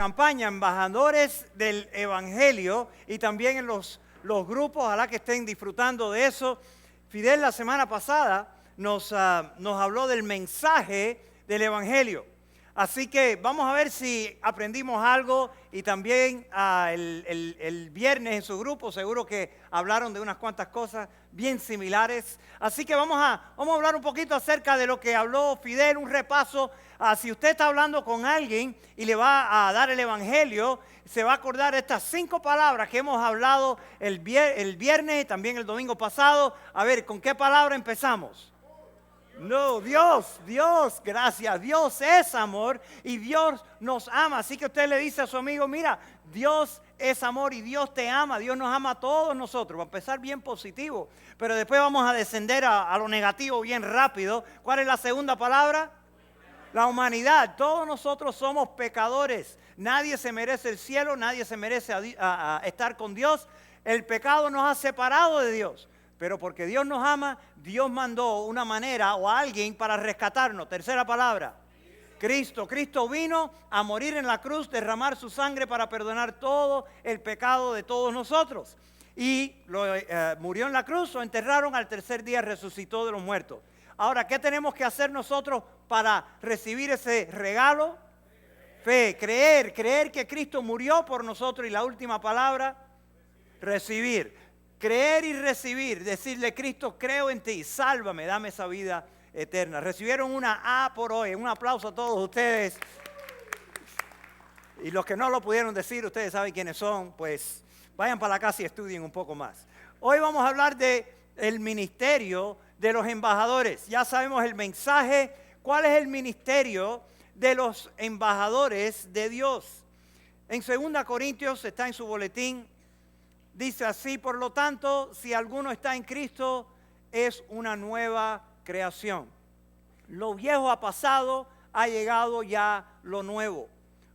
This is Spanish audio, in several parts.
Campaña Embajadores del Evangelio y también en los grupos, ojalá que estén disfrutando de eso. Fidel la semana pasada nos habló del mensaje del Evangelio. Así que vamos a ver si aprendimos algo y también el viernes en su grupo seguro que hablaron de unas cuantas cosas bien similares. Así que vamos a hablar un poquito acerca de lo que habló Fidel, un repaso. Si usted está hablando con alguien y le va a dar el Evangelio, se va a acordar de estas 5 palabras que hemos hablado el viernes y también el domingo pasado. A ver, ¿con qué palabra empezamos? No, Dios, gracias. Dios es amor y Dios nos ama. Así que usted le dice a su amigo, mira, Dios es amor y Dios te ama. Dios nos ama a todos nosotros. Va a empezar bien positivo, pero después vamos a descender a lo negativo bien rápido. ¿Cuál es la segunda palabra? La humanidad. Todos nosotros somos pecadores. Nadie se merece el cielo, nadie se merece estar con Dios. El pecado nos ha separado de Dios. Pero porque Dios nos ama, Dios mandó una manera o a alguien para rescatarnos. Tercera palabra, Cristo. Cristo vino a morir en la cruz, derramar su sangre para perdonar todo el pecado de todos nosotros. Y murió en la cruz, lo enterraron, al tercer día resucitó de los muertos. Ahora, ¿qué tenemos que hacer nosotros para recibir ese regalo? Fe, creer que Cristo murió por nosotros. Y la última palabra, recibir. Creer y recibir, decirle, Cristo, creo en ti, sálvame, dame esa vida eterna. Recibieron una A por hoy. Un aplauso a todos ustedes. Y los que no lo pudieron decir, ustedes saben quiénes son, pues vayan para la casa y estudien un poco más. Hoy vamos a hablar del ministerio de los embajadores. Ya sabemos el mensaje. ¿Cuál es el ministerio de los embajadores de Dios? En 2 Corintios, está en su boletín, dice así: por lo tanto, si alguno está en Cristo, es una nueva creación. Lo viejo ha pasado, ha llegado ya lo nuevo.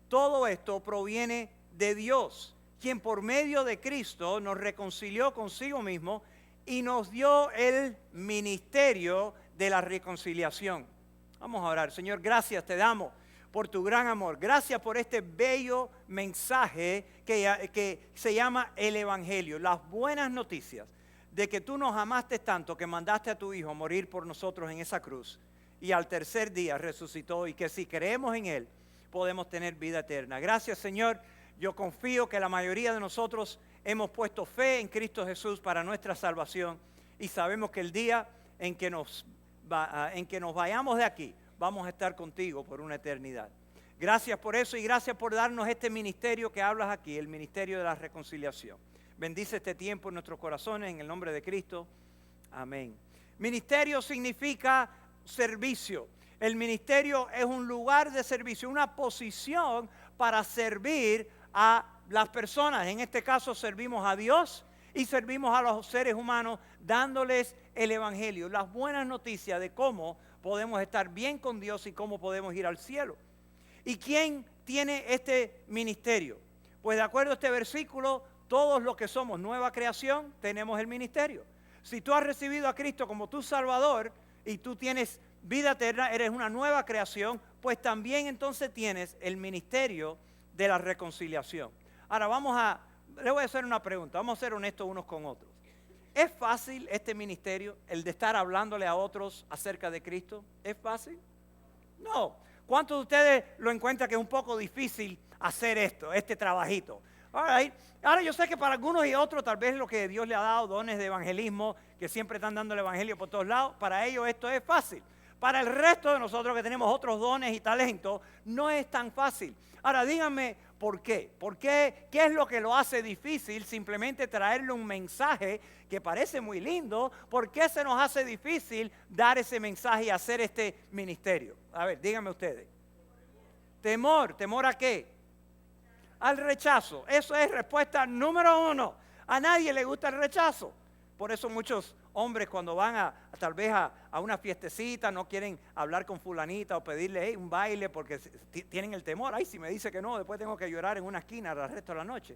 Todo esto proviene de Dios, quien por medio de Cristo nos reconcilió consigo mismo y nos dio el ministerio de la reconciliación. Vamos a orar. Señor, gracias te damos por tu gran amor. Gracias por este bello mensaje que se llama el Evangelio. Las buenas noticias de que tú nos amaste tanto que mandaste a tu Hijo a morir por nosotros en esa cruz. Y al tercer día resucitó y que si creemos en Él podemos tener vida eterna. Gracias, Señor. Yo confío que la mayoría de nosotros hemos puesto fe en Cristo Jesús para nuestra salvación. Y sabemos que el día en que nos vayamos de aquí, vamos a estar contigo por una eternidad. Gracias por eso y gracias por darnos este ministerio que hablas aquí, el ministerio de la reconciliación. Bendice este tiempo en nuestros corazones, en el nombre de Cristo. Amén. Ministerio significa servicio. El ministerio es un lugar de servicio, una posición para servir a las personas. En este caso servimos a Dios y servimos a los seres humanos dándoles el Evangelio, las buenas noticias de cómo podemos estar bien con Dios y cómo podemos ir al cielo. ¿Y quién tiene este ministerio? Pues de acuerdo a este versículo, todos los que somos nueva creación tenemos el ministerio. Si tú has recibido a Cristo como tu Salvador y tú tienes vida eterna, eres una nueva creación, pues también entonces tienes el ministerio de la reconciliación. Ahora le voy a hacer una pregunta, vamos a ser honestos unos con otros. ¿Es fácil este ministerio, el de estar hablándole a otros acerca de Cristo? ¿Es fácil? No. ¿Cuántos de ustedes lo encuentran que es un poco difícil hacer este trabajito? All right. Ahora yo sé que para algunos y otros tal vez lo que Dios le ha dado, dones de evangelismo, que siempre están dando el evangelio por todos lados, para ellos esto es fácil. Para el resto de nosotros que tenemos otros dones y talentos, no es tan fácil. Ahora díganme por qué. ¿Por qué? ¿Qué es lo que lo hace difícil? Simplemente traerle un mensaje que parece muy lindo. ¿Por qué se nos hace difícil dar ese mensaje y hacer este ministerio? A ver, díganme ustedes. Temor. ¿Temor a qué? Al rechazo. Eso es respuesta número 1. A nadie le gusta el rechazo. Por eso muchos hombres cuando van tal vez a una fiestecita no quieren hablar con fulanita o pedirle un baile porque tienen el temor. Ay, si me dice que no, después tengo que llorar en una esquina el resto de la noche.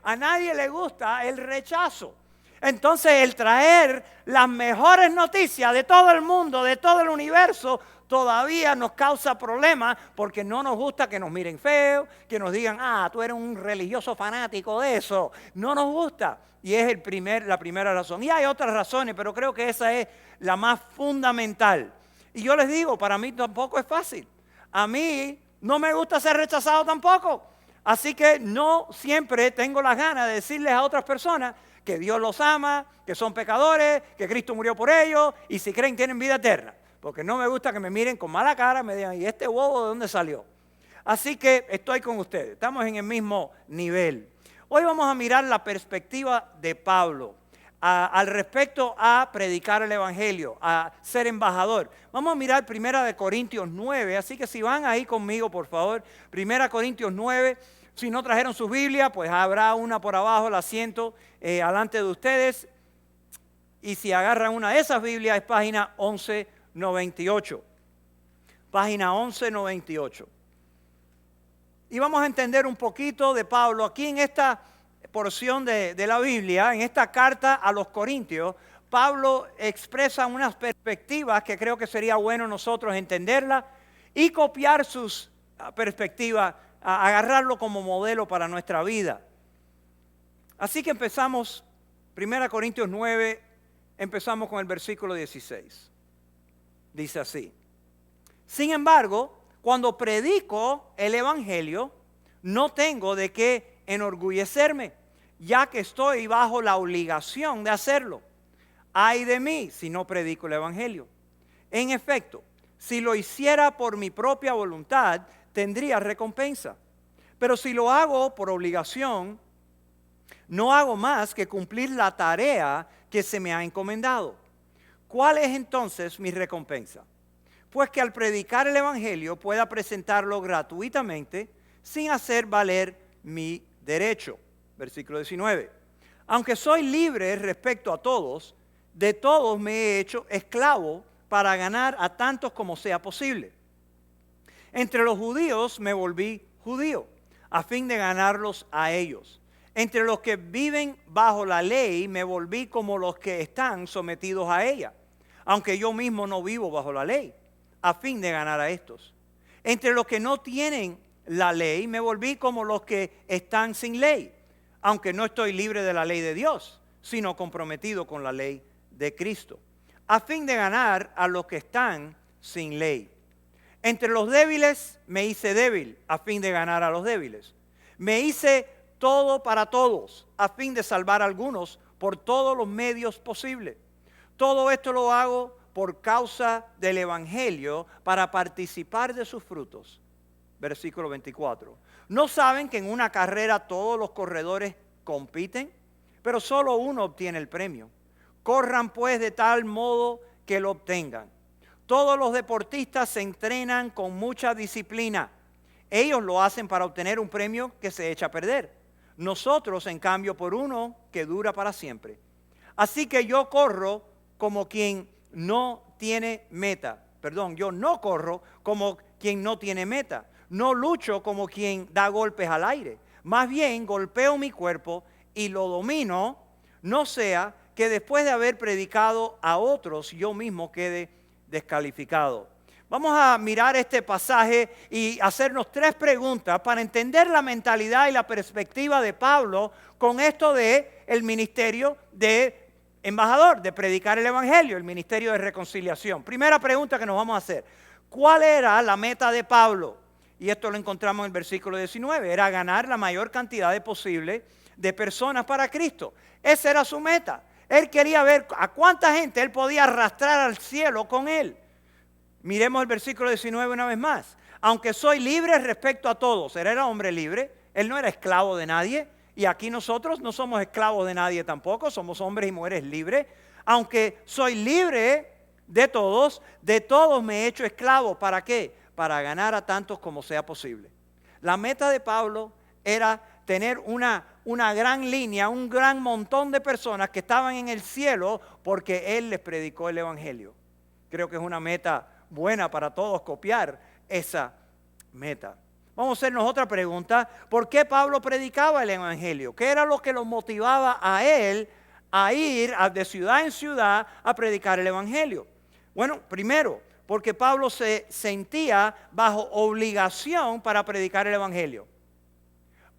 A nadie le gusta el rechazo. Entonces el traer las mejores noticias de todo el mundo, de todo el universo, todavía nos causa problemas porque no nos gusta que nos miren feo, que nos digan, tú eres un religioso fanático de eso. No nos gusta. Y es la primera razón. Y hay otras razones, pero creo que esa es la más fundamental. Y yo les digo, para mí tampoco es fácil. A mí no me gusta ser rechazado tampoco. Así que no siempre tengo las ganas de decirles a otras personas que Dios los ama, que son pecadores, que Cristo murió por ellos y si creen tienen vida eterna. Porque no me gusta que me miren con mala cara, me digan, ¿y este bobo de dónde salió? Así que estoy con ustedes, estamos en el mismo nivel. Hoy vamos a mirar la perspectiva de Pablo al respecto a predicar el Evangelio, a ser embajador. Vamos a mirar 1 Corintios 9, así que si van ahí conmigo, por favor, 1 Corintios 9. Si no trajeron sus Biblias, pues habrá una por abajo, el asiento, alante de ustedes. Y si agarran una de esas Biblias, es página 1198. Página 1198. Y vamos a entender un poquito de Pablo. Aquí en esta porción de la Biblia, en esta carta a los Corintios, Pablo expresa unas perspectivas que creo que sería bueno nosotros entenderlas y copiar sus perspectivas, agarrarlo como modelo para nuestra vida. Así que empezamos, 1 Corintios 9, empezamos con el versículo 16. Dice así: sin embargo, cuando predico el Evangelio, no tengo de qué enorgullecerme, ya que estoy bajo la obligación de hacerlo. Ay de mí si no predico el Evangelio. En efecto, si lo hiciera por mi propia voluntad, tendría recompensa. Pero si lo hago por obligación, no hago más que cumplir la tarea que se me ha encomendado. ¿Cuál es entonces mi recompensa? Pues que al predicar el Evangelio pueda presentarlo gratuitamente sin hacer valer mi derecho. Versículo 19. Aunque soy libre respecto a todos, de todos me he hecho esclavo para ganar a tantos como sea posible. Entre los judíos me volví judío, a fin de ganarlos a ellos. Entre los que viven bajo la ley me volví como los que están sometidos a ella, aunque yo mismo no vivo bajo la ley, a fin de ganar a estos. Entre los que no tienen la ley me volví como los que están sin ley, aunque no estoy libre de la ley de Dios, sino comprometido con la ley de Cristo, a fin de ganar a los que están sin ley. Entre los débiles me hice débil, a fin de ganar a los débiles. Me hice todo para todos, a fin de salvar a algunos por todos los medios posibles. Todo esto lo hago por causa del Evangelio, para participar de sus frutos. Versículo 24. ¿No saben que en una carrera todos los corredores compiten, pero solo uno obtiene el premio? Corran pues de tal modo que lo obtengan. Todos los deportistas se entrenan con mucha disciplina. Ellos lo hacen para obtener un premio que se echa a perder. Nosotros, en cambio, por uno que dura para siempre. Así que yo corro como quien no tiene meta. Perdón, yo no corro como quien no tiene meta. No lucho como quien da golpes al aire. Más bien golpeo mi cuerpo y lo domino, no sea que después de haber predicado a otros, yo mismo quede descalificado. Vamos a mirar este pasaje y hacernos 3 preguntas para entender la mentalidad y la perspectiva de Pablo con esto de el ministerio de embajador, de predicar el Evangelio, el ministerio de reconciliación. Primera pregunta que nos vamos a hacer: ¿cuál era la meta de Pablo? Y esto lo encontramos en el versículo 19. Era ganar la mayor cantidad posible de personas para Cristo. Esa era su meta. Él quería ver a cuánta gente él podía arrastrar al cielo con él. Miremos el versículo 19 una vez más. Aunque soy libre respecto a todos. Él era hombre libre. Él no era esclavo de nadie. Y aquí nosotros no somos esclavos de nadie tampoco. Somos hombres y mujeres libres. Aunque soy libre de todos me he hecho esclavo. ¿Para qué? Para ganar a tantos como sea posible. La meta de Pablo era tener una gran línea, un gran montón de personas que estaban en el cielo porque él les predicó el Evangelio. Creo que es una meta buena para todos copiar esa meta. Vamos a hacernos otra pregunta. ¿Por qué Pablo predicaba el Evangelio? ¿Qué era lo que lo motivaba a él a ir de ciudad en ciudad a predicar el evangelio? Bueno, primero, porque Pablo se sentía bajo obligación para predicar el evangelio.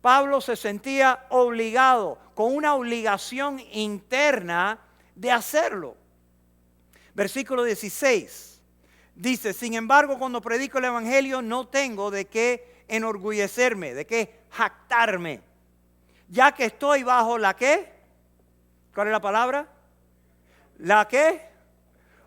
Pablo se sentía obligado, con una obligación interna de hacerlo. Versículo 16 dice: sin embargo, cuando predico el evangelio no tengo de qué enorgullecerme, de qué jactarme, ya que estoy bajo la ¿qué? ¿Cuál es la palabra? ¿La qué?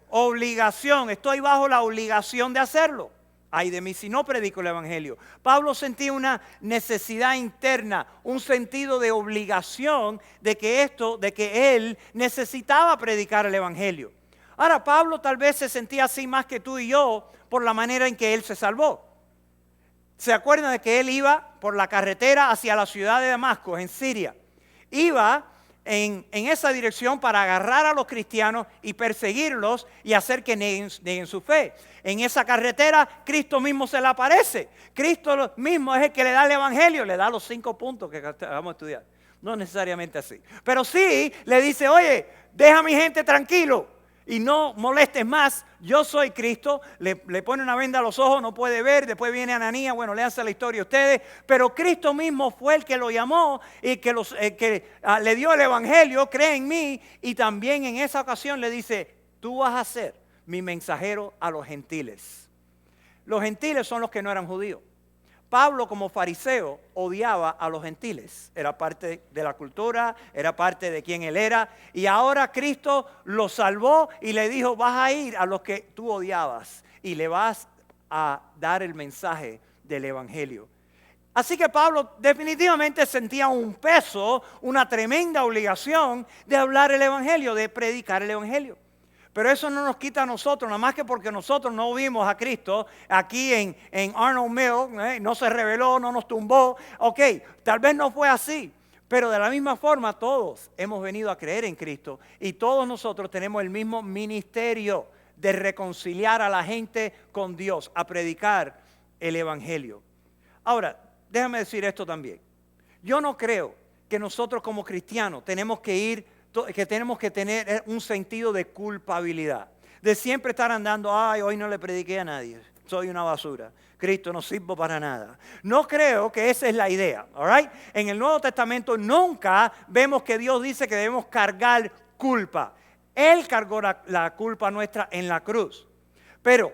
Obligación. Estoy bajo la obligación de hacerlo. Ay de mí si no predico el evangelio. Pablo sentía una necesidad interna, un sentido de obligación de que él necesitaba predicar el evangelio. Ahora, Pablo tal vez se sentía así más que tú y yo por la manera en que él se salvó. ¿Se acuerdan de que él iba por la carretera hacia la ciudad de Damasco, en Siria? Iba en esa dirección para agarrar a los cristianos y perseguirlos y hacer que neguen su fe. En esa carretera Cristo mismo se le aparece. Cristo mismo es el que le da el evangelio, le da los 5 puntos que vamos a estudiar. No necesariamente así, pero sí le dice: oye, deja a mi gente tranquilo y no molestes más, yo soy Cristo. Le pone una venda a los ojos, no puede ver. Después viene Ananías, bueno, léanse la historia ustedes, pero Cristo mismo fue el que lo llamó y que le dio el evangelio, cree en mí, y también en esa ocasión le dice: tú vas a ser mi mensajero a los gentiles. Los gentiles son los que no eran judíos. Pablo, como fariseo, odiaba a los gentiles. Era parte de la cultura, era parte de quien él era. Y ahora Cristo lo salvó y le dijo: vas a ir a los que tú odiabas y le vas a dar el mensaje del evangelio. Así que Pablo definitivamente sentía un peso, una tremenda obligación de hablar el evangelio, de predicar el evangelio. Pero eso no nos quita a nosotros, nada más que porque nosotros no vimos a Cristo aquí en Arnold Mill, no se reveló, no nos tumbó. Ok, tal vez no fue así, pero de la misma forma todos hemos venido a creer en Cristo y todos nosotros tenemos el mismo ministerio de reconciliar a la gente con Dios, a predicar el evangelio. Ahora, déjame decir esto también. Yo no creo que nosotros como cristianos tenemos que tener un sentido de culpabilidad, de siempre estar andando: ay, hoy no le prediqué a nadie, soy una basura, Cristo no sirvo para nada. No creo que esa es la idea, all right? En el Nuevo Testamento nunca vemos que Dios dice que debemos cargar culpa. Él cargó la culpa nuestra en la cruz. Pero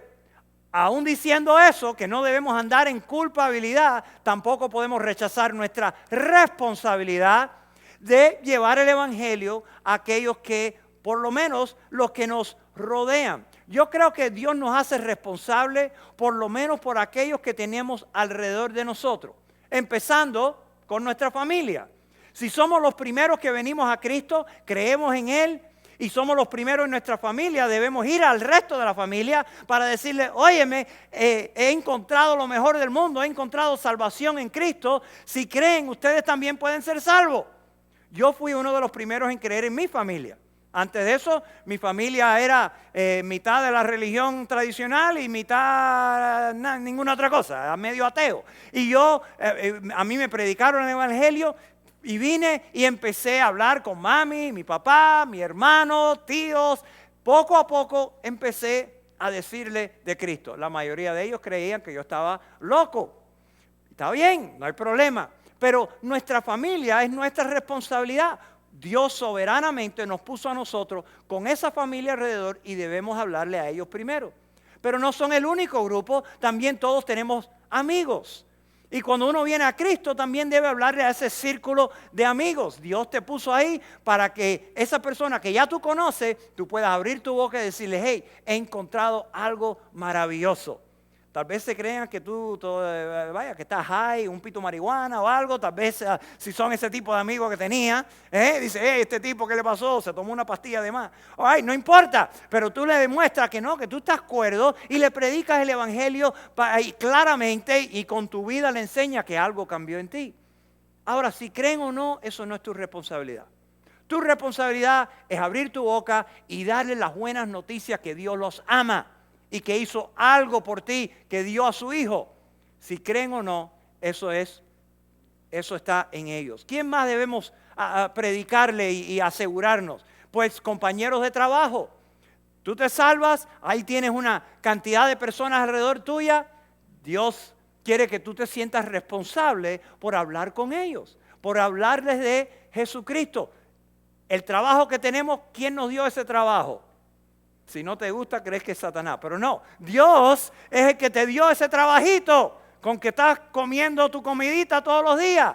aún diciendo eso, que no debemos andar en culpabilidad, tampoco podemos rechazar nuestra responsabilidad de llevar el evangelio a aquellos que, por lo menos, los que nos rodean. Yo creo que Dios nos hace responsables, por lo menos por aquellos que tenemos alrededor de nosotros, empezando con nuestra familia. Si somos los primeros que venimos a Cristo, creemos en Él y somos los primeros en nuestra familia, debemos ir al resto de la familia para decirle: óyeme, he encontrado lo mejor del mundo, he encontrado salvación en Cristo. Si creen, ustedes también pueden ser salvos. Yo fui uno de los primeros en creer en mi familia. Antes de eso, mi familia era mitad de la religión tradicional y mitad ninguna otra cosa, medio ateo. Y a mí me predicaron el evangelio y vine y empecé a hablar con mami, mi papá, mi hermano, tíos. Poco a poco empecé a decirle de Cristo. La mayoría de ellos creían que yo estaba loco. Está bien, no hay problema. Pero nuestra familia es nuestra responsabilidad. Dios soberanamente nos puso a nosotros con esa familia alrededor y debemos hablarle a ellos primero. Pero no son el único grupo, también todos tenemos amigos. Y cuando uno viene a Cristo también debe hablarle a ese círculo de amigos. Dios te puso ahí para que esa persona que ya tú conoces, tú puedas abrir tu boca y decirle: hey, he encontrado algo maravilloso. Tal vez se crean que que estás high, un pito marihuana o algo. Tal vez si son ese tipo de amigos que tenía, dice: hey, este tipo, ¿qué le pasó? Se tomó una pastilla de más. Ay, no importa, pero tú le demuestras que no, que tú estás cuerdo y le predicas el evangelio claramente y con tu vida le enseñas que algo cambió en ti. Ahora, si creen o no, eso no es tu responsabilidad. Tu responsabilidad es abrir tu boca y darle las buenas noticias que Dios los ama y que hizo algo por ti, que dio a su hijo. Si creen o no, eso es eso está en ellos. ¿Quién más debemos predicarle y asegurarnos? Pues compañeros de trabajo. Tú te salvas, ahí tienes una cantidad de personas alrededor tuya. Dios quiere que tú te sientas responsable por hablar con ellos, por hablarles de Jesucristo. El trabajo que tenemos, ¿quién nos dio ese trabajo? Si no te gusta, crees que es Satanás. Pero no, Dios es el que te dio ese trabajito con que estás comiendo tu comidita todos los días.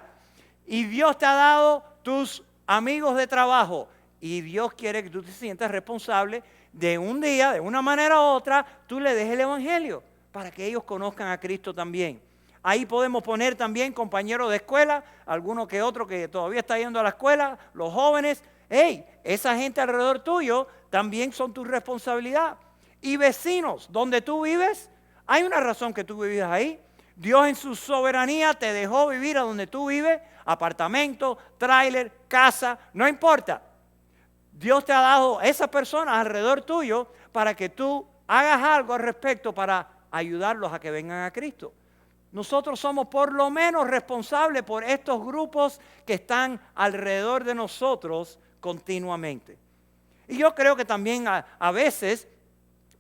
Y Dios te ha dado tus amigos de trabajo. Y Dios quiere que tú te sientas responsable de un día, de una manera u otra, tú le des el evangelio para que ellos conozcan a Cristo también. Ahí podemos poner también compañeros de escuela, alguno que otro que todavía está yendo a la escuela, los jóvenes. Hey, esa gente alrededor tuyo también son tu responsabilidad. Y vecinos, donde tú vives, hay una razón que tú vives ahí. Dios en su soberanía te dejó vivir a donde tú vives, apartamento, tráiler, casa, no importa. Dios te ha dado esas personas alrededor tuyo para que tú hagas algo al respecto para ayudarlos a que vengan a Cristo. Nosotros somos por lo menos responsables por estos grupos que están alrededor de nosotros continuamente. Y yo creo que también a veces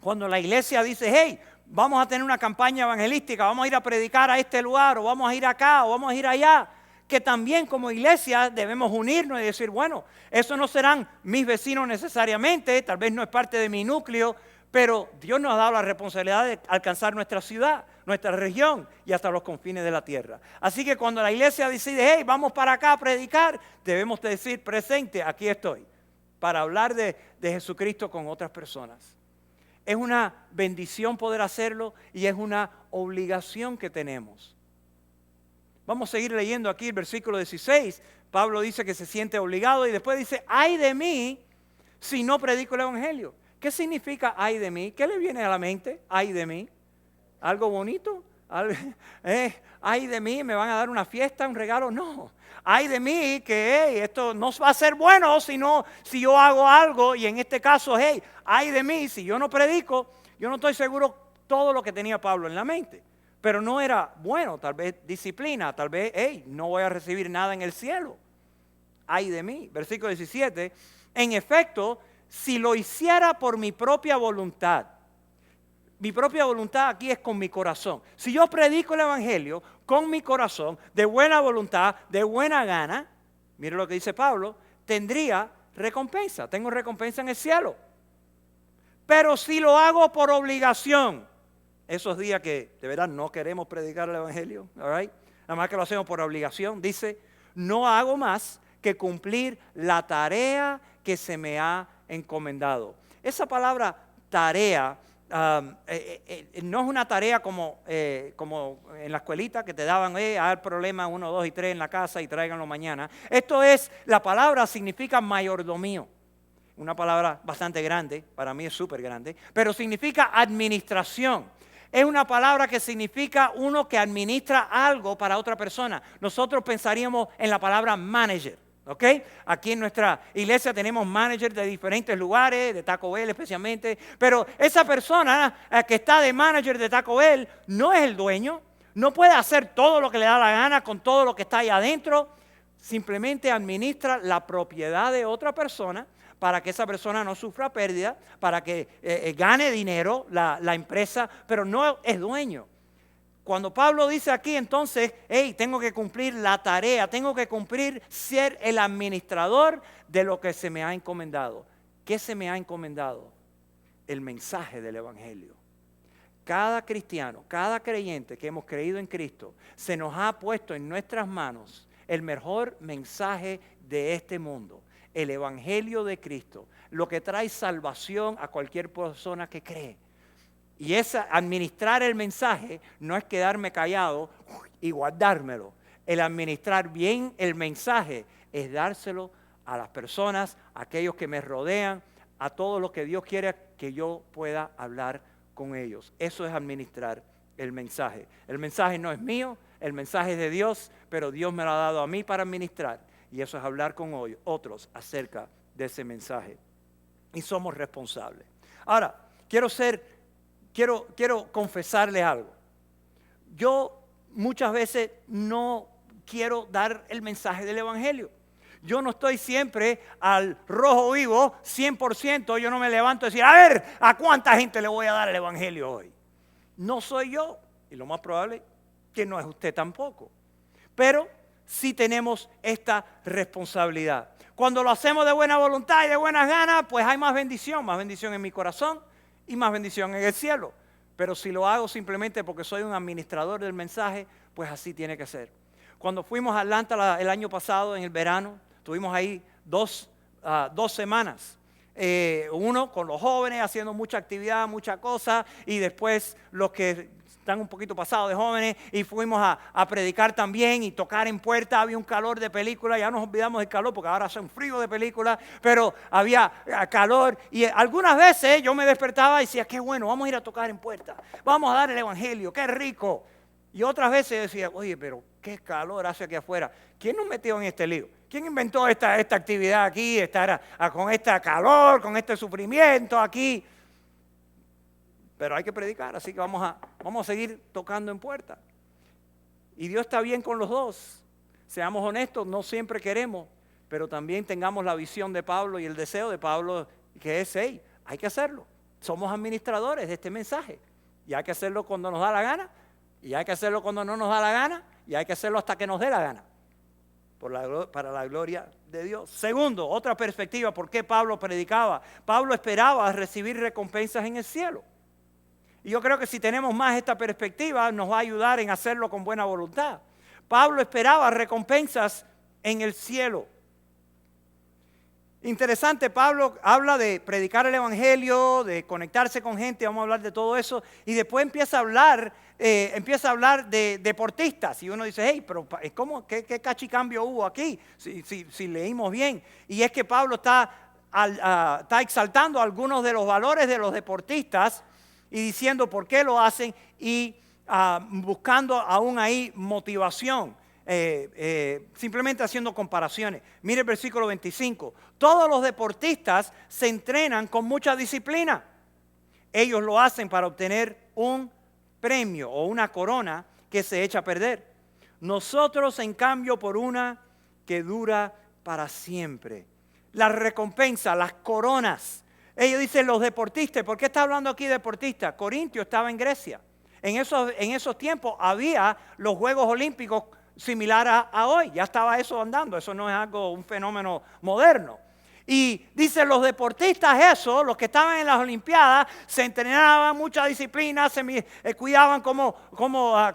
cuando la iglesia dice, hey, vamos a tener una campaña evangelística, vamos a ir a predicar a este lugar, o vamos a ir acá, o vamos a ir allá, que también como iglesia debemos unirnos y decir, bueno, esos no serán mis vecinos necesariamente, tal vez no es parte de mi núcleo, pero Dios nos ha dado la responsabilidad de alcanzar nuestra ciudad, nuestra región y hasta los confines de la tierra. Así que cuando la iglesia decide, hey, vamos para acá a predicar, debemos decir, presente, aquí estoy, para hablar de Jesucristo con otras personas. Es una bendición poder hacerlo y es una obligación que tenemos. Vamos a seguir leyendo aquí el versículo 16. Pablo dice que se siente obligado y después dice, ay de mí si no predico el evangelio. ¿Qué significa ay de mí? ¿Qué le viene a la mente? Ay de mí. ¿Algo bonito? Ay de mí, ¿me van a dar una fiesta, un regalo? No. Ay de mí que esto no va a ser bueno si yo hago algo. Y en este caso, ay de mí, si yo no predico, yo no estoy seguro todo lo que tenía Pablo en la mente. Pero no era bueno, tal vez disciplina, tal vez, no voy a recibir nada en el cielo. Ay de mí. Versículo 17, en efecto, si lo hiciera por mi propia voluntad aquí es con mi corazón. Si yo predico el evangelio con mi corazón, de buena voluntad, de buena gana, mire lo que dice Pablo, tendría recompensa, tengo recompensa en el cielo. Pero si lo hago por obligación, esos días que de verdad no queremos predicar el evangelio, nada más que lo hacemos por obligación, dice, no hago más que cumplir la tarea que se me ha encomendado. Esa palabra tarea no es una tarea como en la escuelita que te daban, haz problema 1, 2 y 3 en la casa y tráiganlo mañana. Esto es, la palabra significa mayordomía. Una palabra bastante grande, para mí es súper grande, pero significa administración. Es una palabra que significa uno que administra algo para otra persona. Nosotros pensaríamos en la palabra manager, ¿ok? Aquí en nuestra iglesia tenemos managers de diferentes lugares, de Taco Bell especialmente, pero esa persona que está de manager de Taco Bell no es el dueño, no puede hacer todo lo que le da la gana con todo lo que está ahí adentro, simplemente administra la propiedad de otra persona para que esa persona no sufra pérdida, para que gane dinero la empresa, pero no es dueño. Cuando Pablo dice aquí entonces, tengo que cumplir la tarea, tengo que cumplir ser el administrador de lo que se me ha encomendado. ¿Qué se me ha encomendado? El mensaje del evangelio. Cada cristiano, cada creyente que hemos creído en Cristo, se nos ha puesto en nuestras manos el mejor mensaje de este mundo. El evangelio de Cristo, lo que trae salvación a cualquier persona que cree. Y administrar el mensaje no es quedarme callado y guardármelo. El administrar bien el mensaje es dárselo a las personas, a aquellos que me rodean, a todos los que Dios quiere que yo pueda hablar con ellos. Eso es administrar el mensaje. El mensaje no es mío, el mensaje es de Dios, pero Dios me lo ha dado a mí para administrar. Y eso es hablar con otros acerca de ese mensaje. Y somos responsables. Ahora, quiero confesarles algo. Yo muchas veces no quiero dar el mensaje del Evangelio. Yo no estoy siempre al rojo vivo, 100%. Yo no me levanto a decir, a ver, ¿a cuánta gente le voy a dar el Evangelio hoy? No soy yo, y lo más probable que no es usted tampoco. Pero sí tenemos esta responsabilidad. Cuando lo hacemos de buena voluntad y de buenas ganas, pues hay más bendición en mi corazón y más bendición en el cielo. Pero si lo hago simplemente porque soy un administrador del mensaje, pues así tiene que ser. Cuando fuimos a Atlanta el año pasado, en el verano, estuvimos ahí dos semanas. Uno con los jóvenes haciendo mucha actividad, mucha cosa, y después los que están un poquito pasados de jóvenes, y fuimos a predicar también y tocar en puerta. Había un calor de película, ya nos olvidamos del calor porque ahora hace un frío de película, pero había calor, y algunas veces yo me despertaba y decía, qué bueno, vamos a ir a tocar en puerta, vamos a dar el Evangelio, qué rico. Y otras veces decía, oye, pero qué calor hace aquí afuera. ¿Quién nos metió en este lío? ¿Quién inventó esta actividad aquí, estar con este calor, con este sufrimiento aquí? Pero hay que predicar, así que vamos a seguir tocando en puerta. Y Dios está bien con los dos. Seamos honestos, no siempre queremos, pero también tengamos la visión de Pablo y el deseo de Pablo, que es, hey, hay que hacerlo. Somos administradores de este mensaje. Y hay que hacerlo cuando nos da la gana, y hay que hacerlo cuando no nos da la gana, y hay que hacerlo hasta que nos dé la gana. Para la gloria de Dios. Segundo, otra perspectiva, ¿por qué Pablo predicaba? Pablo esperaba recibir recompensas en el cielo. Y yo creo que si tenemos más esta perspectiva, nos va a ayudar en hacerlo con buena voluntad. Pablo esperaba recompensas en el cielo. Interesante, Pablo habla de predicar el Evangelio, de conectarse con gente, vamos a hablar de todo eso, y después empieza a hablar de deportistas, y uno dice, hey, pero ¿cómo? ¿Qué cachicambio hubo aquí? Si leímos bien, y es que Pablo está exaltando algunos de los valores de los deportistas, y diciendo por qué lo hacen, y buscando aún ahí motivación. Simplemente haciendo comparaciones. Mire el versículo 25. Todos los deportistas se entrenan con mucha disciplina. Ellos lo hacen para obtener un premio o una corona que se echa a perder. Nosotros, en cambio, por una que dura para siempre. La recompensa, las coronas. Ellos dicen los deportistas. ¿Por qué está hablando aquí de deportistas? Corintio estaba en Grecia. En esos tiempos había los Juegos Olímpicos similar a hoy, ya estaba eso andando, eso no es un fenómeno moderno. Y dice los deportistas los que estaban en las Olimpiadas, se entrenaban mucha disciplina, se cuidaban cómo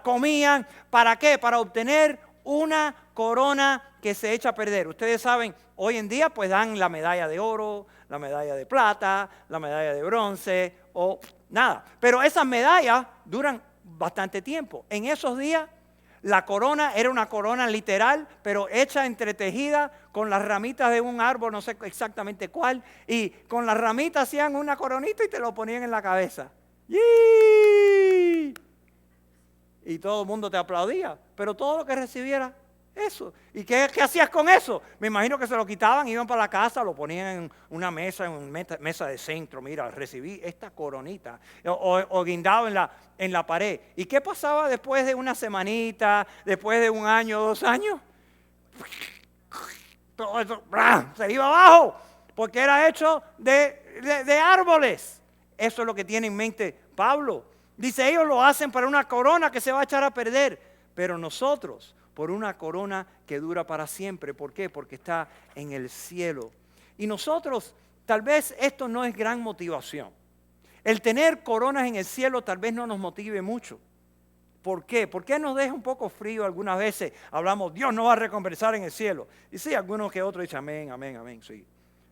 comían. ¿Para qué? Para obtener una corona que se echa a perder. Ustedes saben, hoy en día pues dan la medalla de oro, la medalla de plata, la medalla de bronce o nada. Pero esas medallas duran bastante tiempo. En esos días la corona era una corona literal, pero hecha entretejida con las ramitas de un árbol, no sé exactamente cuál, y con las ramitas hacían una coronita y te lo ponían en la cabeza. ¡Yee! Y todo el mundo te aplaudía, pero todo lo que recibiera, eso. ¿Y qué hacías con eso? Me imagino que se lo quitaban, iban para la casa, lo ponían en una mesa, en una mesa de centro. Mira, recibí esta coronita. O guindado en la pared. ¿Y qué pasaba después de una semanita, después de un año, 2 años? Todo eso se iba abajo, porque era hecho de árboles. Eso es lo que tiene en mente Pablo. Dice, ellos lo hacen para una corona que se va a echar a perder, pero nosotros por una corona que dura para siempre. ¿Por qué? Porque está en el cielo. Y nosotros, tal vez esto no es gran motivación. El tener coronas en el cielo tal vez no nos motive mucho. ¿Por qué? ¿Por qué nos deja un poco frío algunas veces? Hablamos, Dios nos va a recompensar en el cielo. Y sí, algunos que otros dicen, amén, amén, amén, sí.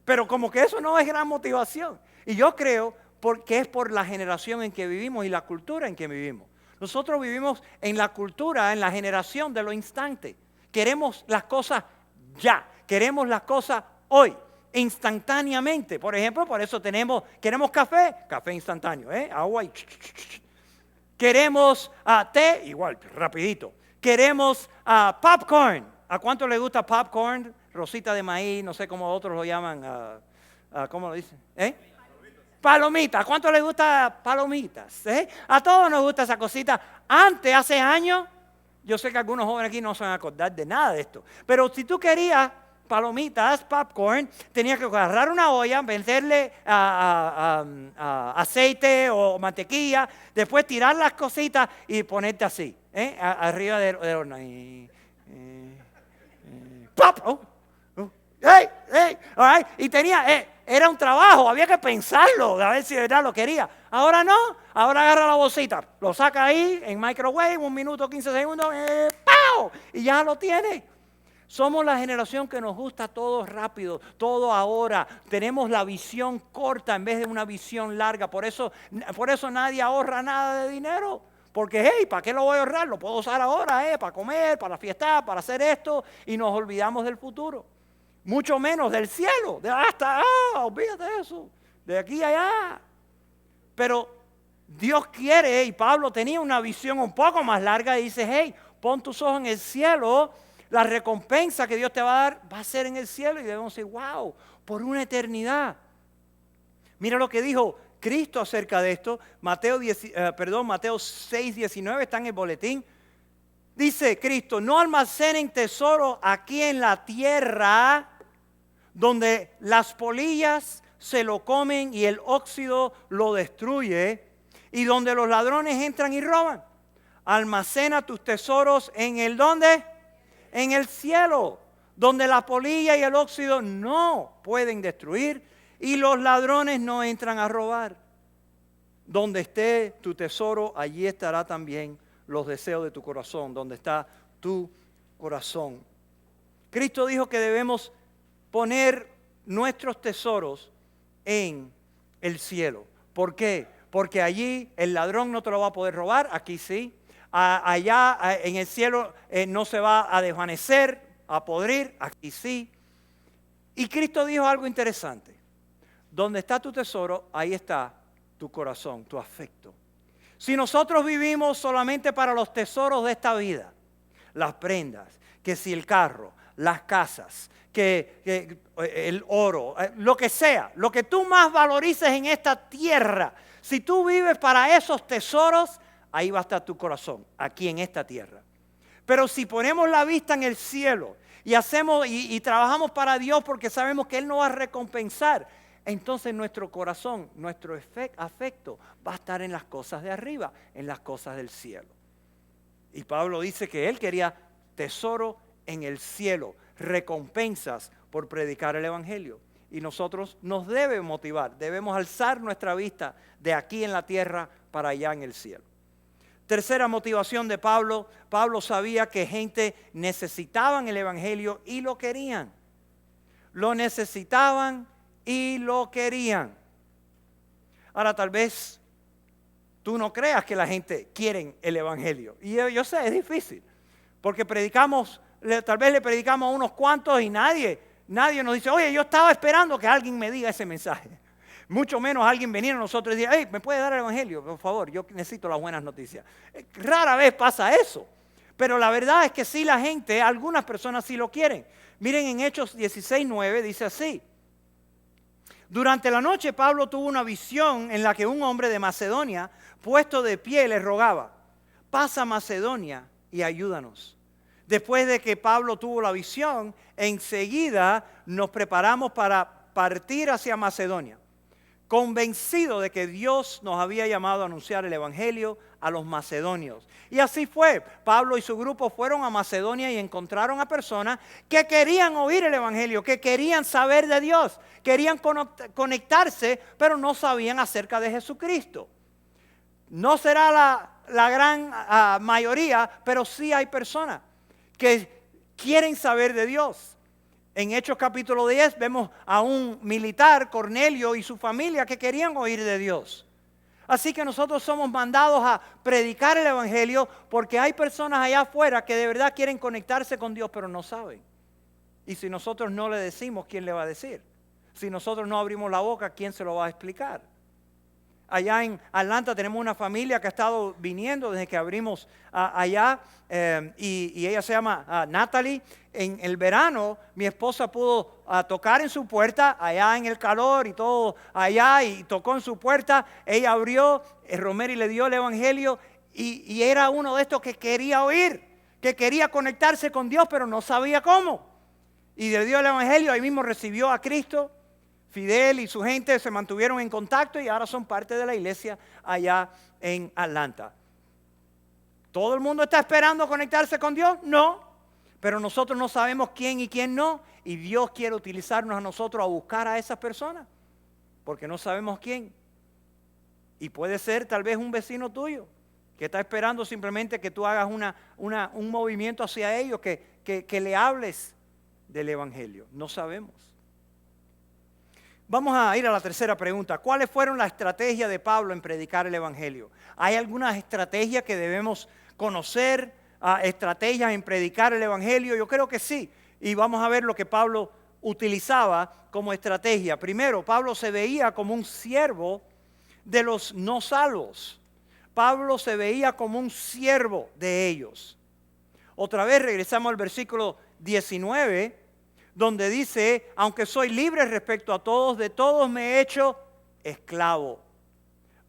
Pero como que eso no es gran motivación. Y yo creo que es por la generación en que vivimos y la cultura en que vivimos. Nosotros vivimos en la cultura, en la generación de lo instante. Queremos las cosas ya, queremos las cosas hoy, instantáneamente. Por ejemplo, por eso queremos café instantáneo, agua y queremos té, igual, rapidito. Queremos popcorn. ¿A cuánto le gusta popcorn? Rosita de maíz, no sé cómo otros lo llaman, ¿cómo lo dicen? Palomitas. ¿A cuánto les gusta palomitas? A todos nos gusta esa cosita. Antes, hace años, Yo sé que algunos jóvenes aquí no se van a acordar de nada de esto. Pero si tú querías palomitas, popcorn, tenías que agarrar una olla, meterle aceite o mantequilla, después tirar las cositas y ponerte así, arriba del horno. ¡Pop! ¡Hey! ¡Hey! All right. Y era un trabajo, había que pensarlo, a ver si de verdad lo quería. Ahora no, ahora agarra la bolsita, lo saca ahí en microwave, 1 minuto, 15 segundos, ¡pau! Y ya lo tiene. Somos la generación que nos gusta todo rápido, todo ahora. Tenemos la visión corta en vez de una visión larga. Por eso nadie ahorra nada de dinero. Porque, hey, ¿para qué lo voy a ahorrar? Lo puedo usar ahora, para comer, para fiestar, para hacer esto. Y nos olvidamos del futuro. Mucho menos del cielo. Olvídate de eso. De aquí a allá. Pero Dios quiere, y Pablo tenía una visión un poco más larga. Y dice, hey, pon tus ojos en el cielo. La recompensa que Dios te va a dar va a ser en el cielo. Y debemos decir, wow, por una eternidad. Mira lo que dijo Cristo acerca de esto. Mateo 6:19 está en el boletín. Dice Cristo, no almacenen tesoro aquí en la tierra, donde las polillas se lo comen y el óxido lo destruye, y donde los ladrones entran y roban. Almacena tus tesoros en el ¿dónde? En el cielo, donde la polilla y el óxido no pueden destruir y los ladrones no entran a robar. Donde esté tu tesoro, allí estará también los deseos de tu corazón. Donde está tu corazón. Cristo dijo que debemos poner nuestros tesoros en el cielo. ¿Por qué? Porque allí el ladrón no te lo va a poder robar, aquí sí. Allá en el cielo no se va a desvanecer, a podrir, aquí sí. Y Cristo dijo algo interesante. Donde está tu tesoro, ahí está tu corazón, tu afecto. Si nosotros vivimos solamente para los tesoros de esta vida, las prendas, que si el carro, las casas, que el oro, lo que sea, lo que tú más valorices en esta tierra, si tú vives para esos tesoros, ahí va a estar tu corazón, aquí en esta tierra. Pero si ponemos la vista en el cielo y hacemos y trabajamos para Dios porque sabemos que Él nos va a recompensar, entonces nuestro corazón, nuestro afecto va a estar en las cosas de arriba, en las cosas del cielo. Y Pablo dice que él quería tesoro en el cielo, recompensas por predicar el evangelio. Y nosotros nos debe motivar, debemos alzar nuestra vista de aquí en la tierra para allá en el cielo. Tercera motivación de Pablo, Pablo sabía que gente necesitaban el evangelio y lo querían. Lo necesitaban y lo querían. Ahora tal vez tú no creas que la gente quiere el evangelio. Y yo sé, es difícil. Porque tal vez le predicamos a unos cuantos y nadie nos dice, oye, yo estaba esperando que alguien me diga ese mensaje. Mucho menos alguien venir a nosotros y decir, hey, ¿me puede dar el evangelio? Por favor, yo necesito las buenas noticias. Rara vez pasa eso. Pero la verdad es que sí la gente, algunas personas sí lo quieren. Miren en Hechos 16:9 dice así. Durante la noche Pablo tuvo una visión en la que un hombre de Macedonia, puesto de pie, le rogaba, pasa a Macedonia y ayúdanos. Después de que Pablo tuvo la visión, enseguida nos preparamos para partir hacia Macedonia, convencido de que Dios nos había llamado a anunciar el evangelio a los macedonios. Y así fue. Pablo y su grupo fueron a Macedonia y encontraron a personas que querían oír el evangelio, que querían saber de Dios, querían conectarse, pero no sabían acerca de Jesucristo. No será la gran mayoría, pero sí hay personas que quieren saber de Dios. En Hechos capítulo 10 vemos a un militar, Cornelio, y su familia que querían oír de Dios. Así que nosotros somos mandados a predicar el evangelio porque hay personas allá afuera que de verdad quieren conectarse con Dios, pero no saben. Y si nosotros no le decimos, ¿quién le va a decir? Si nosotros no abrimos la boca, ¿quién se lo va a explicar? Allá en Atlanta tenemos una familia que ha estado viniendo desde que abrimos allá y ella se llama Natalie. En el verano mi esposa pudo tocar en su puerta allá en el calor y todo allá y tocó en su puerta. Ella abrió, Romero le dio el evangelio y era uno de estos que quería oír. que quería conectarse con Dios, pero no sabía cómo. Y le dio el evangelio, ahí mismo recibió a Cristo. Fidel y su gente se mantuvieron en contacto y ahora son parte de la iglesia allá en Atlanta. ¿Todo el mundo está esperando conectarse con Dios? No, pero nosotros no sabemos quién y quién no. Y Dios quiere utilizarnos a nosotros a buscar a esas personas, porque no sabemos quién. Y puede ser tal vez un vecino tuyo, que está esperando simplemente que tú hagas un movimiento hacia ellos, que le hables del evangelio. No sabemos. Vamos a ir a la tercera pregunta. ¿Cuáles fueron las estrategias de Pablo en predicar el evangelio? ¿Hay algunas estrategias que debemos conocer? ¿Estrategias en predicar el evangelio? Yo creo que sí. Y vamos a ver lo que Pablo utilizaba como estrategia. Primero, Pablo se veía como un siervo de los no salvos. Pablo se veía como un siervo de ellos. Otra vez regresamos al versículo 19, donde dice, aunque soy libre respecto a todos, de todos me he hecho esclavo,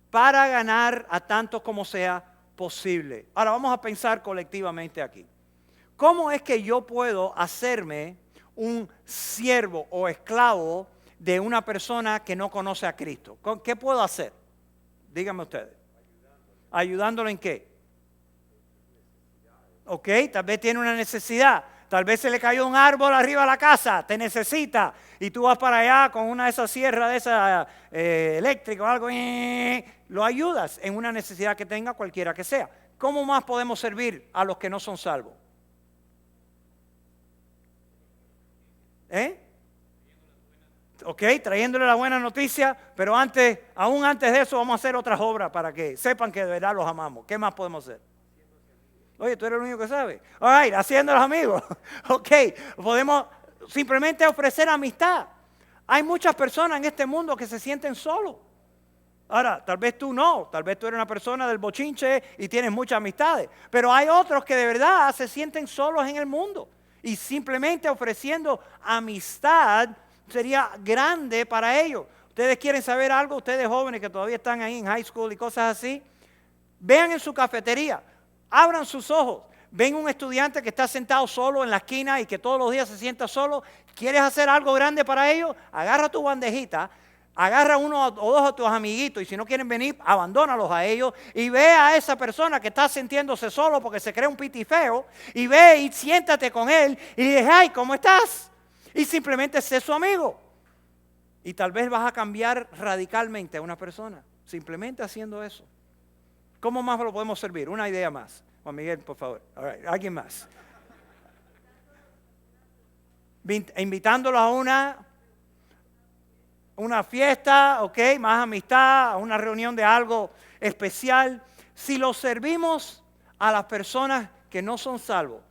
para ganar a tantos como sea posible. Ahora vamos a pensar colectivamente aquí. ¿Cómo es que yo puedo hacerme un siervo o esclavo de una persona que no conoce a Cristo? ¿Qué puedo hacer? Díganme ustedes. ¿Ayudándolo en qué? Ok, tal vez tiene una necesidad. Tal vez se le cayó un árbol arriba de la casa, te necesita. Y tú vas para allá con una de esas sierras de esa eléctrica o algo. Lo ayudas en una necesidad que tenga cualquiera que sea. ¿Cómo más podemos servir a los que no son salvos? Ok, trayéndole la buena noticia, pero aún antes de eso vamos a hacer otras obras para que sepan que de verdad los amamos. ¿Qué más podemos hacer? Oye, tú eres el único que sabe. All right, haciendo los amigos. Ok, podemos simplemente ofrecer amistad. Hay muchas personas en este mundo que se sienten solos. Ahora, tal vez tú no, tal vez tú eres una persona del bochinche y tienes muchas amistades, pero hay otros que de verdad se sienten solos en el mundo. Y simplemente ofreciendo amistad sería grande para ellos. ¿Ustedes quieren saber algo? Ustedes jóvenes que todavía están ahí en high school y cosas así, vean en su cafetería, abran sus ojos, ven un estudiante que está sentado solo en la esquina y que todos los días se sienta solo. ¿Quieres hacer algo grande para ellos? Agarra tu bandejita, agarra uno o dos de tus amiguitos y si no quieren venir, abandónalos a ellos y ve a esa persona que está sintiéndose solo porque se cree un pitifeo y ve y siéntate con él y dile, ay, ¿cómo estás? Y simplemente sé su amigo. Y tal vez vas a cambiar radicalmente a una persona, simplemente haciendo eso. ¿Cómo más lo podemos servir? Una idea más. Juan Miguel, por favor. All right, alguien más. Invitándolos a una fiesta, ok, más amistad, a una reunión de algo especial. Si los servimos a las personas que no son salvos,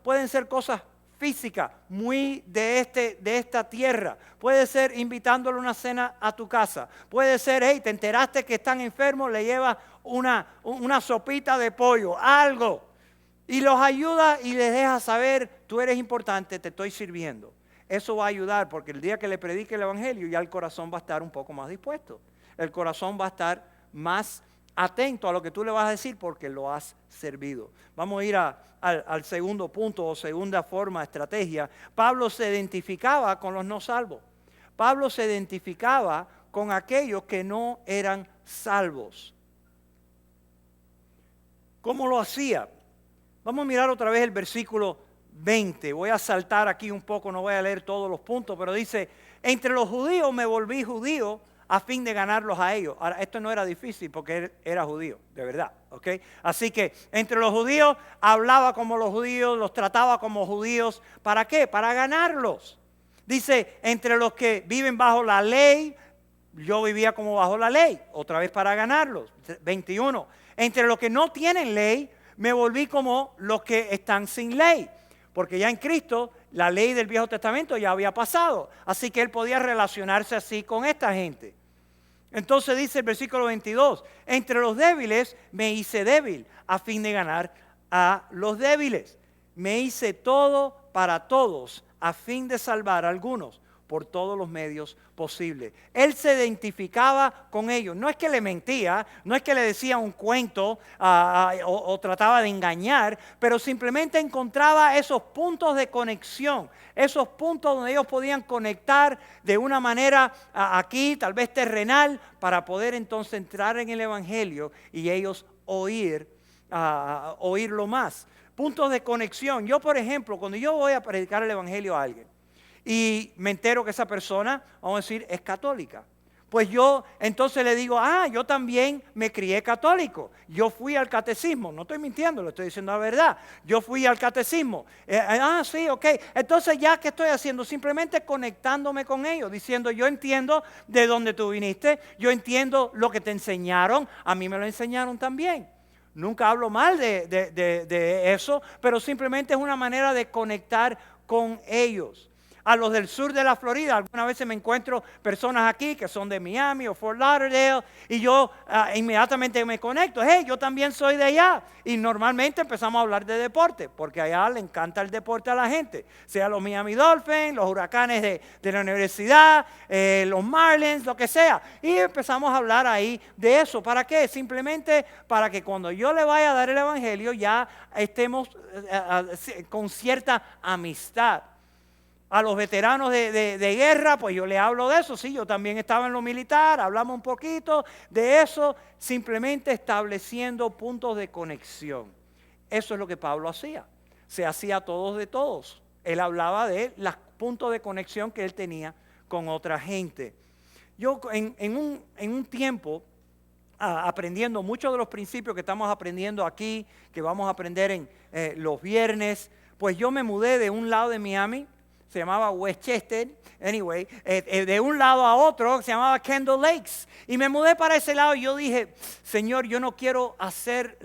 pueden ser cosas físicas, muy de esta tierra. Puede ser invitándole a una cena a tu casa. Puede ser, hey, te enteraste que están enfermos, le llevas una sopita de pollo, algo. Y los ayuda y les deja saber, tú eres importante, te estoy sirviendo. Eso va a ayudar porque el día que le predique el evangelio ya el corazón va a estar un poco más dispuesto. El corazón va a estar más atento a lo que tú le vas a decir porque lo has servido. Vamos a ir al segundo punto o segunda forma, estrategia. Pablo se identificaba con los no salvos. Pablo se identificaba con aquellos que no eran salvos. ¿Cómo lo hacía? Vamos a mirar otra vez el versículo 20. Voy a saltar aquí un poco, no voy a leer todos los puntos, pero dice, entre los judíos me volví judío a fin de ganarlos a ellos. Ahora, esto no era difícil porque él era judío, de verdad, ¿ok? Así que entre los judíos hablaba como los judíos, los trataba como judíos. ¿Para qué? Para ganarlos. Dice, entre los que viven bajo la ley, yo vivía como bajo la ley, otra vez para ganarlos. 21. Entre los que no tienen ley, me volví como los que están sin ley. Porque ya en Cristo la ley del Viejo Testamento ya había pasado. Así que él podía relacionarse así con esta gente. Entonces dice el versículo 22, entre los débiles me hice débil a fin de ganar a los débiles. Me hice todo para todos a fin de salvar a algunos. por todos los medios posibles. Él se identificaba con ellos. No es que le mentía, no es que le decía un cuento o trataba de engañar, pero simplemente encontraba esos puntos de conexión, esos puntos donde ellos podían conectar de una manera aquí, tal vez terrenal, para poder entonces entrar en el Evangelio y ellos oírlo más. Puntos de conexión. Yo, por ejemplo, cuando yo voy a predicar el Evangelio a alguien y me entero que esa persona, vamos a decir, es católica, pues yo entonces le digo, yo también me crié católico. Yo fui al catecismo. No estoy mintiendo, le estoy diciendo la verdad. Yo fui al catecismo. Sí, ok. Entonces ya, ¿qué estoy haciendo? Simplemente conectándome con ellos, diciendo, yo entiendo de dónde tú viniste, yo entiendo lo que te enseñaron, a mí me lo enseñaron también. Nunca hablo mal de eso, pero simplemente es una manera de conectar con ellos. A los del sur de la Florida, algunas veces me encuentro personas aquí que son de Miami o Fort Lauderdale y yo inmediatamente me conecto. Hey, yo también soy de allá. Y normalmente empezamos a hablar de deporte, porque allá le encanta el deporte a la gente. Sea los Miami Dolphins, los Huracanes de la universidad, los Marlins, lo que sea. Y empezamos a hablar ahí de eso. ¿Para qué? Simplemente para que cuando yo le vaya a dar el Evangelio ya estemos con cierta amistad. A los veteranos de guerra, pues yo le hablo de eso. Sí, yo también estaba en lo militar, hablamos un poquito de eso, simplemente estableciendo puntos de conexión. Eso es lo que Pablo hacía. Se hacía todos de todos. Él hablaba de los puntos de conexión que él tenía con otra gente. Yo en un tiempo, aprendiendo muchos de los principios que estamos aprendiendo aquí, que vamos a aprender en los viernes, pues yo me mudé de un lado de Miami, se llamaba Westchester, anyway, de un lado a otro se llamaba Kendall Lakes. Y me mudé para ese lado y yo dije, Señor, yo no quiero hacer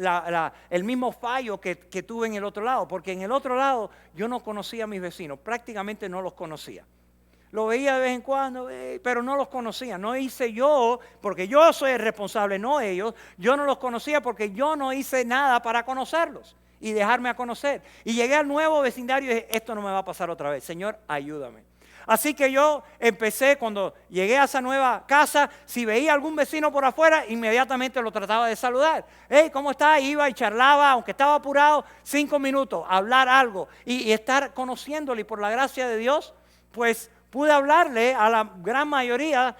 el mismo fallo que tuve en el otro lado, porque en el otro lado yo no conocía a mis vecinos, prácticamente no los conocía. Lo veía de vez en cuando, pero no los conocía. No hice yo, porque yo soy el responsable, no ellos. Yo no los conocía porque yo no hice nada para conocerlos y dejarme a conocer. Y llegué al nuevo vecindario y dije, esto no me va a pasar otra vez. Señor, ayúdame. Así que yo empecé, cuando llegué a esa nueva casa, si veía algún vecino por afuera, inmediatamente lo trataba de saludar. Hey, ¿cómo está? Iba y charlaba, aunque estaba apurado, 5 minutos, hablar algo y estar conociéndole. Y por la gracia de Dios, pues pude hablarle a la gran mayoría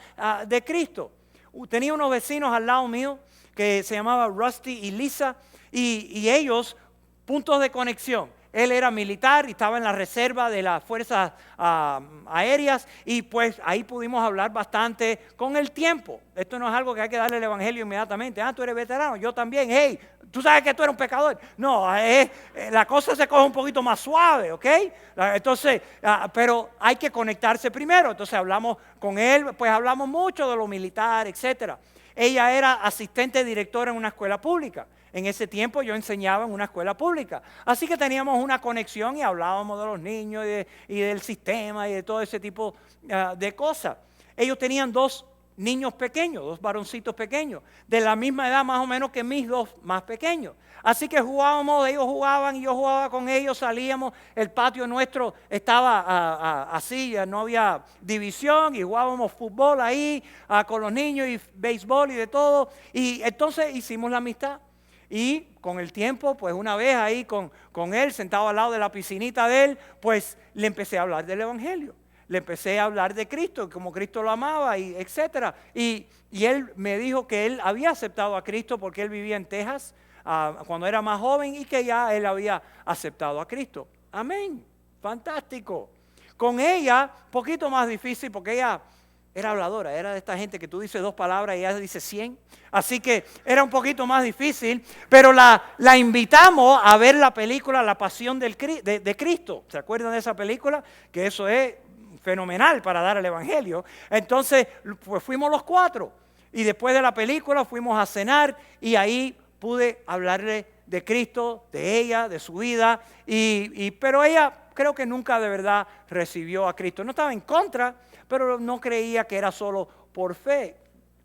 de Cristo. Tenía unos vecinos al lado mío que se llamaban Rusty y Lisa y ellos, puntos de conexión. Él era militar y estaba en la reserva de las fuerzas aéreas y pues ahí pudimos hablar bastante con el tiempo. Esto no es algo que hay que darle el evangelio inmediatamente. Tú eres veterano, yo también. Hey, tú sabes que tú eres un pecador. No, la cosa se coge un poquito más suave, ¿ok? Entonces, pero hay que conectarse primero. Entonces hablamos con él, pues hablamos mucho de lo militar, etcétera. Ella era asistente directora en una escuela pública. En ese tiempo yo enseñaba en una escuela pública. Así que teníamos una conexión y hablábamos de los niños y del sistema y de todo ese tipo de cosas. Ellos tenían 2 niños pequeños, 2 varoncitos pequeños, de la misma edad más o menos que mis 2 más pequeños. Así que jugábamos, ellos jugaban y yo jugaba con ellos, salíamos, el patio nuestro estaba así, no había división y jugábamos fútbol ahí con los niños y béisbol y de todo. Y entonces hicimos la amistad. Y con el tiempo, pues una vez ahí con él, sentado al lado de la piscinita de él, pues le empecé a hablar del Evangelio. Le empecé a hablar de Cristo, como Cristo lo amaba, y etcétera. Y él me dijo que él había aceptado a Cristo porque él vivía en Texas cuando era más joven y que ya él había aceptado a Cristo. Amén. Fantástico. Con ella, poquito más difícil porque ella era habladora, era de esta gente que tú dices 2 palabras y ella dice 100. Así que era un poquito más difícil, pero la invitamos a ver la película La Pasión de Cristo. ¿Se acuerdan de esa película? Que eso es fenomenal para dar el Evangelio. Entonces, pues fuimos los 4. Y después de la película fuimos a cenar y ahí pude hablarle de Cristo, de ella, de su vida. Pero ella creo que nunca de verdad recibió a Cristo. No estaba en contra, pero no creía que era solo por fe.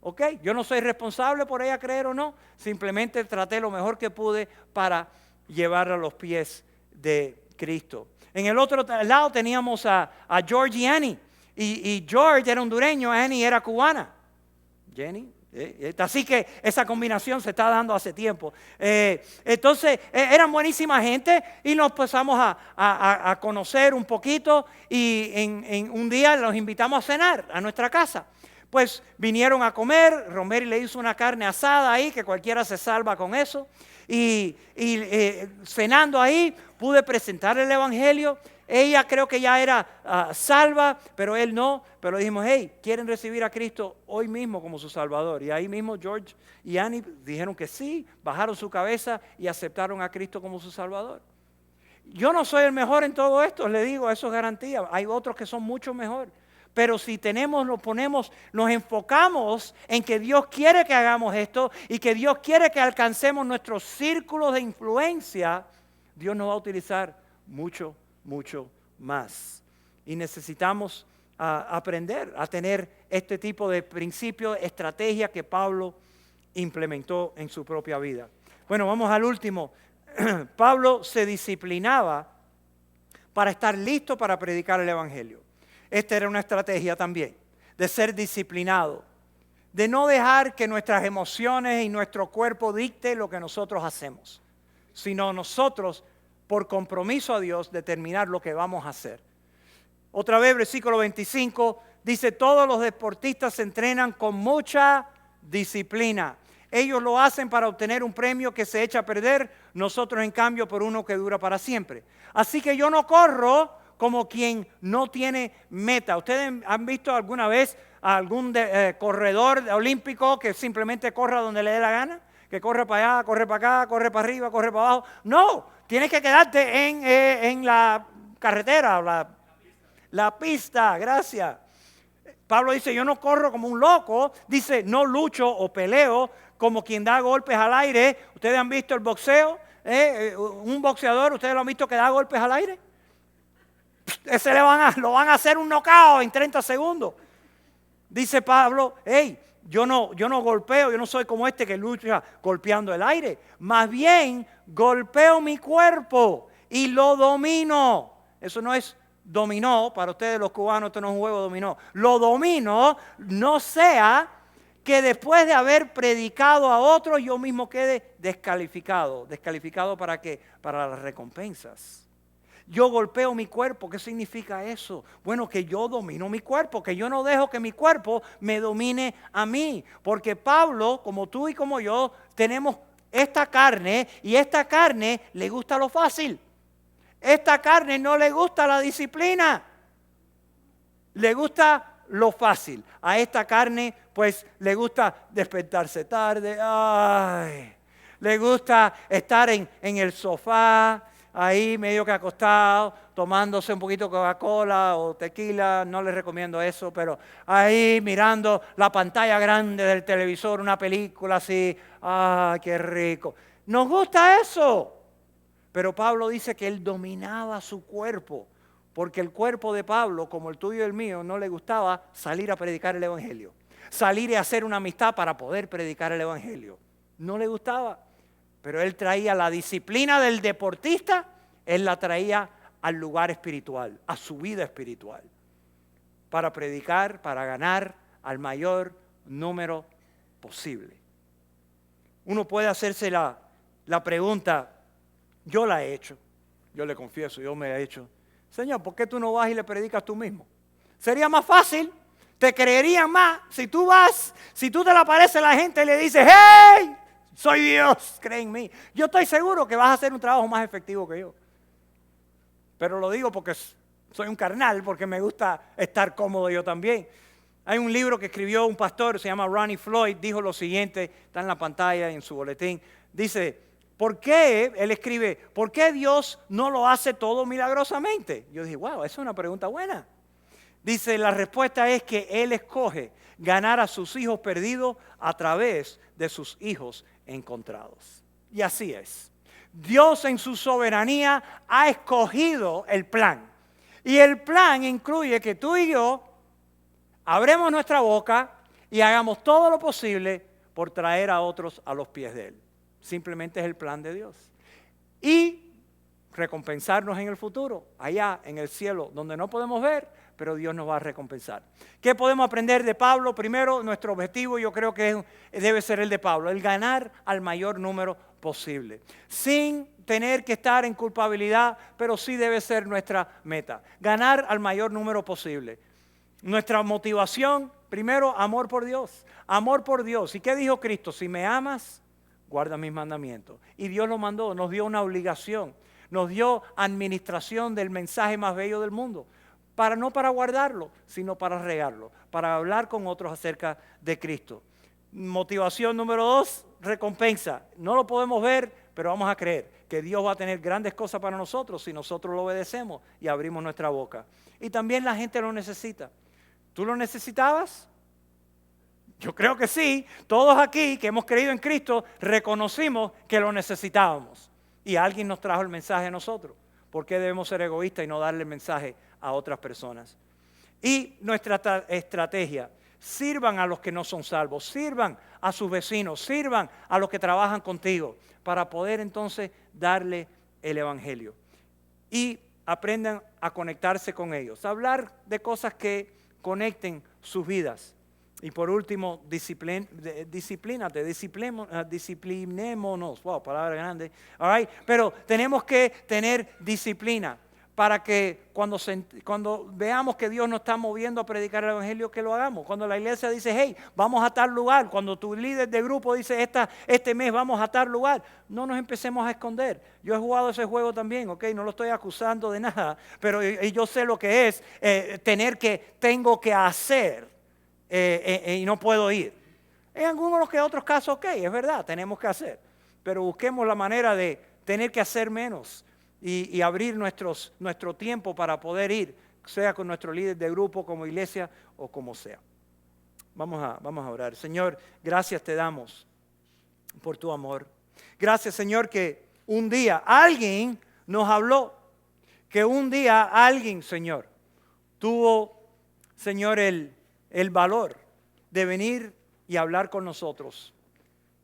¿Ok? Yo no soy responsable por ella creer o no. Simplemente traté lo mejor que pude para llevarla a los pies de Cristo. En el otro lado teníamos a Georgie y Annie. y George era hondureño, Annie era cubana. Jenny. Así que esa combinación se está dando hace tiempo. Entonces, eran buenísima gente y nos empezamos a conocer un poquito y en un día los invitamos a cenar a nuestra casa. Pues vinieron a comer, Romero le hizo una carne asada ahí, que cualquiera se salva con eso. Y cenando ahí pude presentarle el evangelio. Ella creo que ya era salva, pero él no. Pero dijimos, hey, ¿quieren recibir a Cristo hoy mismo como su Salvador? Y ahí mismo George y Annie dijeron que sí, bajaron su cabeza y aceptaron a Cristo como su Salvador. Yo no soy el mejor en todo esto, le digo, eso es garantía. Hay otros que son mucho mejor. Pero si nos enfocamos en que Dios quiere que hagamos esto y que Dios quiere que alcancemos nuestros círculos de influencia, Dios nos va a utilizar mucho más. Y necesitamos aprender a tener este tipo de principios, estrategias que Pablo implementó en su propia vida. Bueno, vamos al último. Pablo se disciplinaba para estar listo para predicar el evangelio. Esta era una estrategia también, de ser disciplinado, de no dejar que nuestras emociones y nuestro cuerpo dicte lo que nosotros hacemos, sino nosotros, por compromiso a Dios, determinar lo que vamos a hacer. Otra vez, versículo 25, dice, todos los deportistas se entrenan con mucha disciplina. Ellos lo hacen para obtener un premio que se echa a perder, nosotros en cambio por uno que dura para siempre. Así que yo no corro como quien no tiene meta. ¿Ustedes han visto alguna vez a algún corredor olímpico que simplemente corra donde le dé la gana? Que corre para allá, corre para acá, corre para arriba, corre para abajo. No, tienes que quedarte en la carretera, la pista, gracias. Pablo dice, yo no corro como un loco. Dice, no lucho o peleo como quien da golpes al aire. ¿Ustedes han visto el boxeo? Un boxeador, ¿ustedes lo han visto que da golpes al aire? Ese lo van a hacer un knockout en 30 segundos. Dice Pablo, hey, yo no golpeo, yo no soy como este que lucha golpeando el aire. Más bien, golpeo mi cuerpo y lo domino. Eso no es dominó, para ustedes los cubanos esto no es un juego dominó. Lo domino, no sea que después de haber predicado a otros yo mismo quede descalificado. ¿Descalificado para qué? Para las recompensas. Yo golpeo mi cuerpo. ¿Qué significa eso? Bueno, que yo domino mi cuerpo, que yo no dejo que mi cuerpo me domine a mí. Porque Pablo, como tú y como yo, tenemos esta carne y esta carne le gusta lo fácil. Esta carne no le gusta la disciplina. Le gusta lo fácil. A esta carne, pues, le gusta despertarse tarde. Ay, le gusta estar en el sofá, ahí medio que acostado, tomándose un poquito de Coca-Cola o tequila, no les recomiendo eso, pero ahí mirando la pantalla grande del televisor, una película así, ¡ay, qué rico! Nos gusta eso, pero Pablo dice que él dominaba su cuerpo, porque el cuerpo de Pablo, como el tuyo y el mío, no le gustaba salir a predicar el evangelio, salir y hacer una amistad para poder predicar el evangelio, no le gustaba. Pero él traía la disciplina del deportista, él la traía al lugar espiritual, a su vida espiritual, para predicar, para ganar al mayor número posible. Uno puede hacerse la pregunta, yo la he hecho, yo le confieso, yo me he hecho, Señor, ¿por qué tú no vas y le predicas tú mismo? Sería más fácil, te creerían más, si tú vas, si tú te le apareces a la gente y le dices, ¡hey! Soy Dios, cree en mí. Yo estoy seguro que vas a hacer un trabajo más efectivo que yo. Pero lo digo porque soy un carnal, porque me gusta estar cómodo yo también. Hay un libro que escribió un pastor, se llama Ronnie Floyd, dijo lo siguiente, está en la pantalla, en su boletín. Dice, ¿por qué? Él escribe, ¿por qué Dios no lo hace todo milagrosamente? Yo dije, wow, esa es una pregunta buena. Dice, la respuesta es que Él escoge ganar a sus hijos perdidos a través de sus hijos encontrados. Y así es. Dios en su soberanía ha escogido el plan. Y el plan incluye que tú y yo abremos nuestra boca y hagamos todo lo posible por traer a otros a los pies de Él. Simplemente es el plan de Dios. Y recompensarnos en el futuro, allá en el cielo, donde no podemos ver, pero Dios nos va a recompensar. ¿Qué podemos aprender de Pablo? Primero, nuestro objetivo yo creo que debe ser el de Pablo, el ganar al mayor número posible, sin tener que estar en culpabilidad, pero sí debe ser nuestra meta, ganar al mayor número posible. Nuestra motivación, primero, amor por Dios. Amor por Dios. ¿Y qué dijo Cristo? Si me amas, guarda mis mandamientos. Y Dios lo mandó, nos dio una obligación. Nos dio administración del mensaje más bello del mundo. No para guardarlo, sino para regarlo. Para hablar con otros acerca de Cristo. Motivación número 2, recompensa. No lo podemos ver, pero vamos a creer que Dios va a tener grandes cosas para nosotros si nosotros lo obedecemos y abrimos nuestra boca. Y también la gente lo necesita. ¿Tú lo necesitabas? Yo creo que sí. Todos aquí que hemos creído en Cristo reconocimos que lo necesitábamos. Y alguien nos trajo el mensaje a nosotros. ¿Por qué debemos ser egoístas y no darle el mensaje a otras personas? Y nuestra estrategia. Sirvan a los que no son salvos. Sirvan a sus vecinos. Sirvan a los que trabajan contigo. Para poder entonces darle el evangelio. Y aprendan a conectarse con ellos. Hablar de cosas que conecten sus vidas. Y por último, disciplinémonos. Wow, palabra grande. All right? Pero tenemos que tener disciplina para que cuando veamos que Dios nos está moviendo a predicar el evangelio, que lo hagamos. Cuando la iglesia dice, hey, vamos a tal lugar. Cuando tu líder de grupo dice, este mes vamos a tal lugar. No nos empecemos a esconder. Yo he jugado ese juego también, ¿ok? No lo estoy acusando de nada. Pero yo sé lo que es tengo que hacer y no puedo ir. En algunos que otros casos, ok, es verdad, tenemos que hacer. Pero busquemos la manera de tener que hacer menos. Y abrir nuestro tiempo para poder ir, sea con nuestro líder de grupo, como iglesia o como sea. Vamos a orar. Señor, gracias te damos por tu amor. Gracias, Señor, que un día alguien nos habló, que un día alguien, Señor, tuvo, Señor, el valor de venir y hablar con nosotros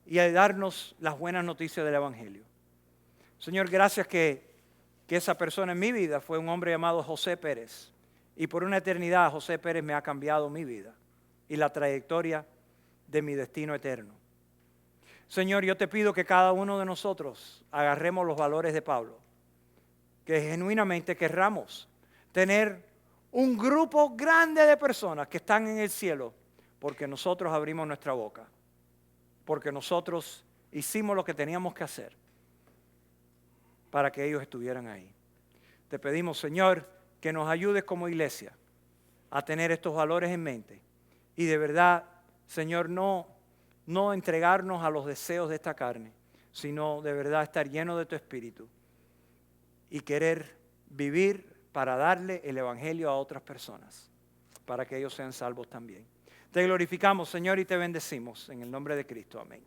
y de darnos las buenas noticias del evangelio. Señor, gracias que esa persona en mi vida fue un hombre llamado José Pérez. Y por una eternidad José Pérez me ha cambiado mi vida y la trayectoria de mi destino eterno. Señor, yo te pido que cada uno de nosotros agarremos los valores de Pablo, que genuinamente querramos tener un grupo grande de personas que están en el cielo porque nosotros abrimos nuestra boca, porque nosotros hicimos lo que teníamos que hacer para que ellos estuvieran ahí. Te pedimos, Señor, que nos ayudes como iglesia a tener estos valores en mente y de verdad, Señor, no entregarnos a los deseos de esta carne, sino de verdad estar lleno de tu espíritu y querer vivir para darle el evangelio a otras personas, para que ellos sean salvos también. Te glorificamos, Señor, y te bendecimos en el nombre de Cristo. Amén.